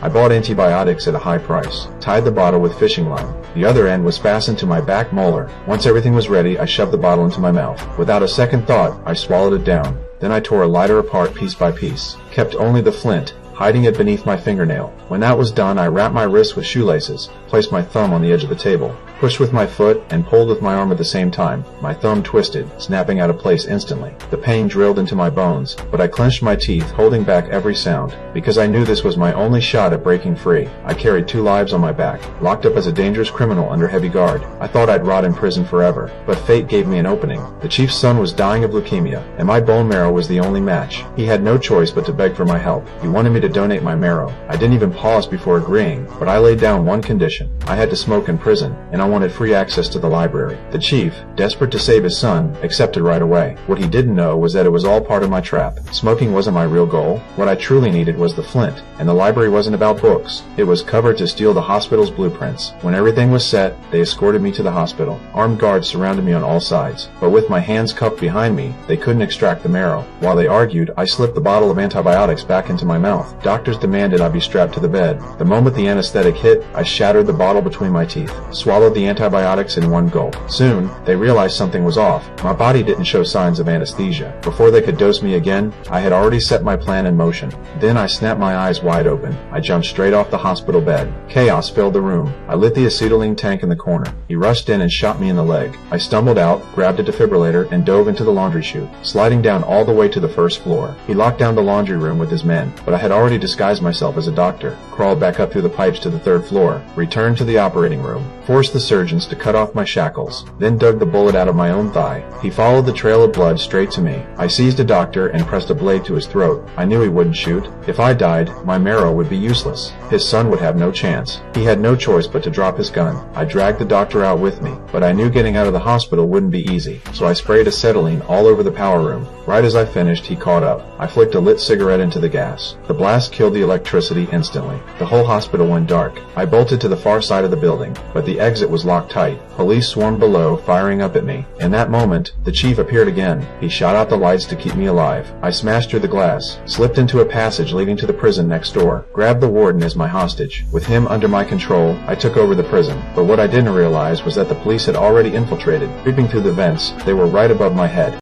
I bought antibiotics at a high price, tied the bottle with fishing line. The other end was fastened to my back molar. Once everything was ready, I shoved the bottle into my mouth. Without a second thought, I swallowed it down. Then I tore a lighter apart piece by piece, kept only the flint, hiding it beneath my fingernail. When that was done, I wrapped my wrists with shoelaces, placed my thumb on the edge of the table, pushed with my foot, and pulled with my arm at the same time. My thumb twisted, snapping out of place instantly. The pain drilled into my bones, but I clenched my teeth, holding back every sound, because I knew this was my only shot at breaking free. I carried 2 lives on my back, locked up as a dangerous criminal under heavy guard. I thought I'd rot in prison forever, but fate gave me an opening. The chief's son was dying of leukemia, and my bone marrow was the only match. He had no choice but to beg for my help. He wanted me to donate my marrow. I didn't even pause before agreeing, but I laid down one condition. I had to smoke in prison, and I wanted free access to the library. The chief, desperate to save his son, accepted right away. What he didn't know was that it was all part of my trap. Smoking wasn't my real goal. What I truly needed was the flint, and the library wasn't about books. It was covered to steal the hospital's blueprints. When everything was set, they escorted me to the hospital. Armed guards surrounded me on all sides, but with my hands cuffed behind me, they couldn't extract the marrow. While they argued, I slipped the bottle of antibiotics back into my mouth. Doctors demanded I be strapped to the bed. The moment the anesthetic hit, I shattered the bottle between my teeth, swallowed the antibiotics in one gulp. Soon, they realized something was off. My body didn't show signs of anesthesia. Before they could dose me again, I had already set my plan in motion. Then I snapped my eyes wide open. I jumped straight off the hospital bed. Chaos filled the room. I lit the acetylene tank in the corner. He rushed in and shot me in the leg. I stumbled out, grabbed a defibrillator, and dove into the laundry chute, sliding down all the way to the first floor. He locked down the laundry room with his men, but I had already disguised myself as a doctor, crawled back up through the pipes to the 3rd floor, returned to the operating room, forced the surgeons to cut off my shackles, then dug the bullet out of my own thigh. He followed the trail of blood straight to me. I seized a doctor and pressed a blade to his throat. I knew he wouldn't shoot. If I died, my marrow would be useless. His son would have no chance. He had no choice but to drop his gun. I dragged the doctor out with me, but I knew getting out of the hospital wouldn't be easy, so I sprayed acetylene all over the power room. Right as I finished, he caught up. I flicked a lit cigarette into the gas. The blast killed the electricity instantly. The whole hospital went dark. I bolted to the far side of the building, but the exit was locked tight. Police swarmed below, firing up at me. In that moment, the chief appeared again. He shot out the lights to keep me alive. I smashed through the glass, slipped into a passage leading to the prison next door, grabbed the warden as my hostage. With him under my control, I took over the prison. But what I didn't realize was that the police had already infiltrated. Creeping through the vents, they were right above my head.